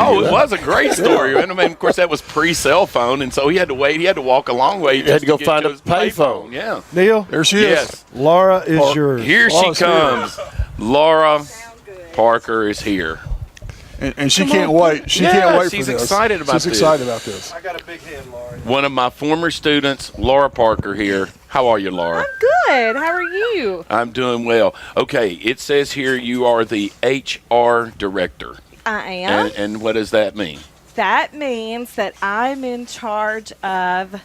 Oh, it was a great story. And I mean, of course, that was pre-cell phone, and so he had to wait. He had to walk a long way. He had to go get find a his payphone. Yeah. Neil, There she is. Yes. Laura is yours. Here she comes. Laura Parker is here. And she can't wait. She Yeah, can't wait she's for this. excited about She's this. excited about this. I got a big hand, Laura. One of my former students, Laura Parker here. How are you, Laura? Good. How are you? I'm doing well. Okay, it says here you are the HR director. I am. And what does that mean? That means that I'm in charge of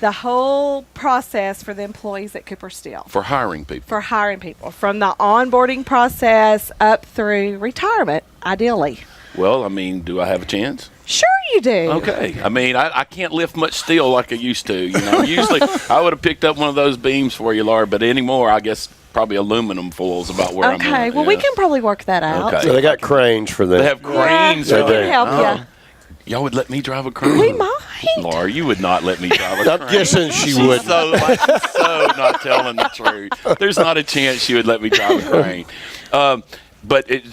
the whole process for the employees at Cooper Steel, For hiring people. for hiring people, from the onboarding process up through retirement, ideally. Well, I mean, do I have a chance? Sure you do. Okay. I mean, I can't lift much steel like I used to. You know, usually I would have picked up one of those beams for you, Laura, but anymore, I guess probably aluminum foils about where I'm at. Okay, well, we can probably work that out. Okay. So they got cranes for that. They have cranes. Yeah, They we do. can help Oh. you. Y'all would let me drive a crane? We might. Laura, you would not let me drive a crane. I'm guessing she She's would. so not telling the truth. There's not a chance she would let me drive a crane.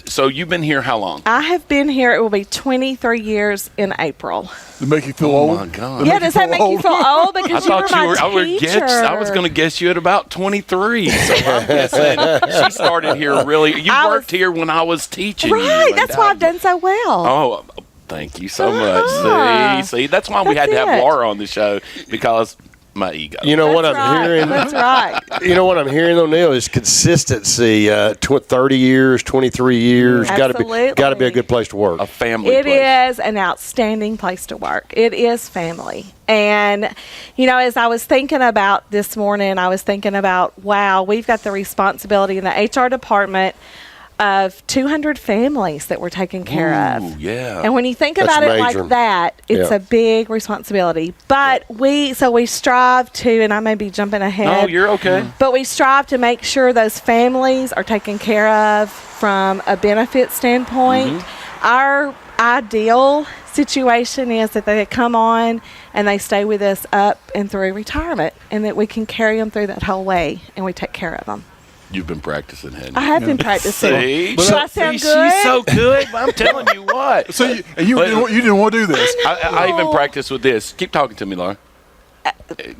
So you've been here how long? I have been here, it will be 23 years in April. To make you feel Oh old. my God. Yeah, does that make you feel old? I Because you were thought my you were. teacher. I was going to guess you at about 23. So I'm guessing she started here really. You I worked was- here when I was teaching. you, Right, and that's why I've done so well. Oh, thank you so Uh-huh. much. See, that's why we had That's to have it. Laura on the show, because my ego. You know what That's I'm right. hearing? That's right. You know what I'm hearing, though, Neil, is consistency. 30 years, 23 years. Got to Absolutely. be a good place to work. A family It place. is an outstanding place to work. It is family. And, you know, as I was thinking about this morning, I was thinking about, wow, we've got the responsibility in the HR department of 200 families that we're taking care Ooh, of. yeah. And when you think That's about it major. like that, it's Yeah. a big responsibility. But we strive to, and I may be jumping ahead. No, you're okay. But we strive to make sure those families are taken care of from a benefit standpoint. Our ideal situation is that they come on and they stay with us up and through retirement, and that we can carry them through that whole way and we take care of them. You've been practicing, haven't I you? have been practicing. See? Do I sound good? She's so good. I'm telling you what. So you But- didn't want to do this. I even practiced with this. Keep talking to me, Laura.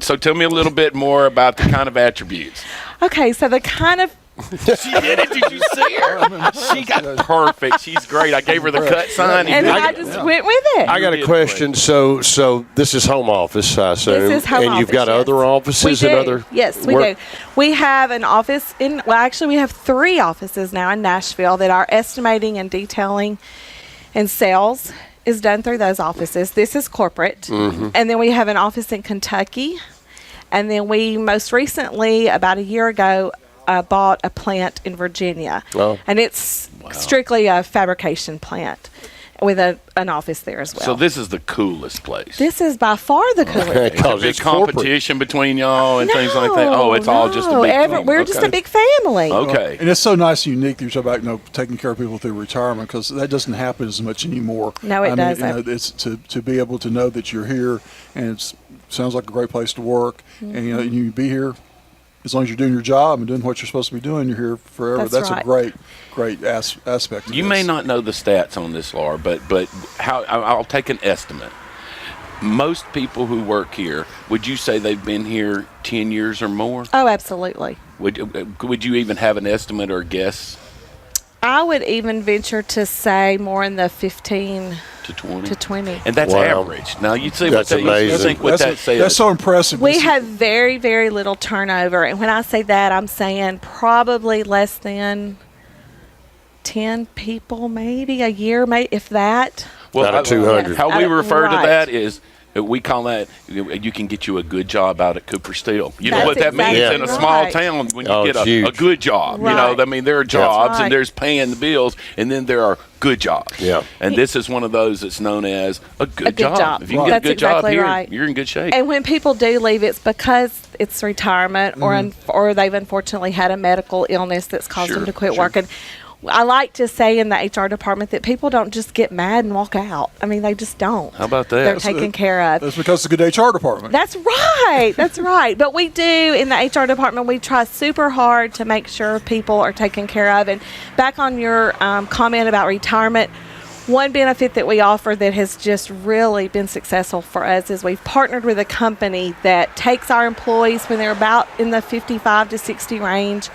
So tell me a little bit more about the kind of attributes. Okay, so the kind of She did it. Did you see her? She got perfect. She's great. I gave her the cut sign. and I just went with it. I got You a did question. So this is home office, I assume. This is home and you've office, got yes. other offices we do. and other. Yes, we work- do. We have an office actually we have 3 offices now in Nashville that our estimating and detailing and sales is done through those offices. This is corporate. Mm-hmm. And then we have an office in Kentucky. And then we most recently, about a year ago, bought a plant in Virginia. Oh. And it's strictly a fabrication plant with an office there as well. So this is the coolest place. This is by far the coolest. It's a Because big it's corporate. competition between y'all and things like that. Oh, it's all just a big thing. We're just Okay. a big family. Okay. And it's so nice and unique that you're talking about, taking care of people through retirement, because that doesn't happen as much anymore. No, it doesn't. It's to be able to know that you're here, and it sounds like a great place to work, Mm-hmm. and you be here as long as you're doing your job and doing what you're supposed to be doing. You're here forever. That's a right. great aspect. Of You this. may not know the stats on this, Laura, but I'll take an estimate. Most people who work here, would you say they've been here 10 years or more? Oh, absolutely. Would you even have an estimate or guess I would even venture to say more in the 15 to 20? to 20. And that's Wow. average. Now you see That's what you amazing. think what that says. That's so impressive. We have very, very little turnover. And when I say that, I'm saying probably less than 10 people maybe a year, if that. Out of 200. How we refer to Right. that is we call that you can get you a good job out at Cooper Steel. You know That's what that means exactly in a small right. town when you Oh, get it's a huge. good job. You Right. know, I mean there are jobs right. and there's paying the bills, and then there are good jobs. Yeah. And this is one of those that's known as a good, good job. If you can Right. get a That's good job exactly here, right. you're in good shape. And when people do leave, it's because it's retirement or they've unfortunately had a medical illness that's caused Sure, them to quit sure. working. I like to say in the HR department that people don't just get mad and walk out. I mean, they just don't. How about that? They're taken care of. That's because it's a good HR department. That's right. That's right. But we do in the HR department, we try super hard to make sure people are taken care of. And back on your comment about retirement, One benefit that we offer that has just really been successful for us is we've partnered with a company that takes our employees when they're about in the 55 to 60 range,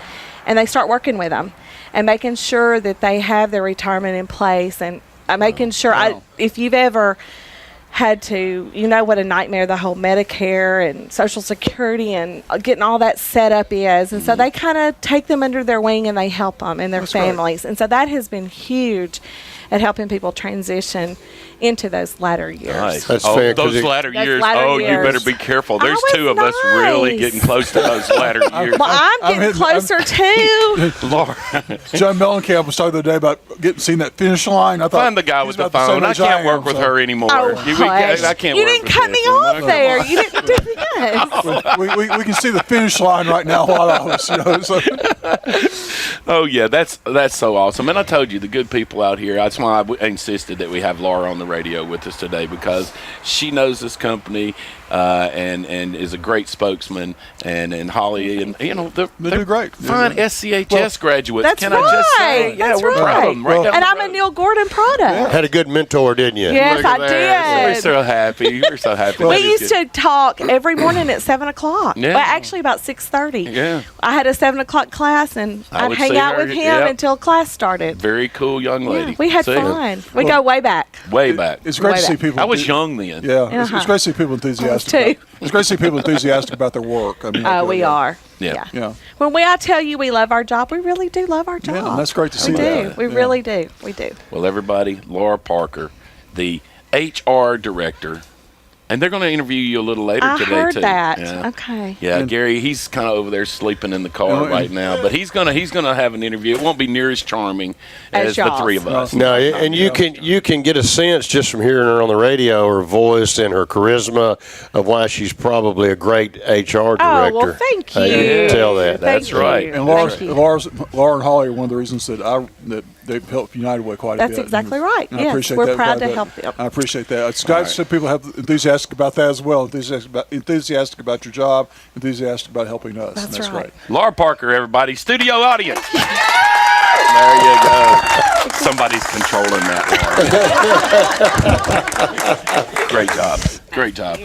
and they start working with them and making sure that they have their retirement in place, and making sure if you've ever had to, you know what a nightmare the whole Medicare and Social Security and getting all that set up is. And so they kind of take them under their wing and they help them and their families. And so that has been huge at helping people transition into those latter years. Nice. That's oh, fair, 'cause those it- latter Those years. latter Oh, you years. better be careful. There's Oh, two of it's us really nice. getting close to those latter years. Well, I'm getting hitting- closer too. Laura, John Mellencamp was talking the other day about seeing that finish line. I thought find the guy he's with the about phone. same I age can't am, work with so- her anymore. Oh, I hush. can't You work didn't with cut me this off anymore. there. You didn't do this. we can see the finish line right now. A lot of us, you know. So. Oh yeah, that's so awesome. And I told you, the good people out here. That's why I insisted that we have Laura on the radio with us today, because she knows this company and is a great spokesman. And Holly, and you know, They do great. Fine SCHS graduates. That's Can right. I just say, yeah, That's we're proud right. of them. Right down And the I'm a road. Neil Gordon product. Had a good mentor, didn't you? Yes, Look at I that. did. We're so happy. We're so happy. We That is used good. to talk every morning at 7 o'clock. Yeah. Well, actually about 6:30. Yeah. I had a 7 o'clock class, and I I'd would hang see out her, with him yep. until class started. Very cool young lady. Yeah, we had See? fun. We go way back. Way back. It's great Way to see back. people. I was young then. Yeah, it's Uh-huh. great to see people enthusiastic. I was too. It's great to see people enthusiastic about their work. I mean, We are. Yeah. Yeah. When I tell you we love our job, we really do love our job. Yeah, and that's great to see We do. that. We Yeah. really do. We do. Well, everybody, Laura Parker, the HR director, and they're going to interview you a little later I today heard too. that. Yeah. Okay. Yeah, And- Gary, he's kind of over there sleeping in the car And- right now, but he's gonna have an interview. It won't be near as charming as the y'all's. three of us. No, and you can get a sense just from hearing her on the radio, her voice and her charisma, of why she's probably a great HR director. Oh, well, thank you. You can tell that. Thank That's right. you. And Thank you. Laura and Holly are one of the reasons that they've helped United Way quite a bit. That's exactly right. And I Yes, appreciate we're that proud quite a to bit. help them. I appreciate that. It's guys, so people have enthusiastic about that as well. Enthusiastic about your job. Enthusiastic about helping us. That's and that's right. great. Laura Parker, everybody, studio audience. There you go. Somebody's controlling that, Laura. Great job. Great job.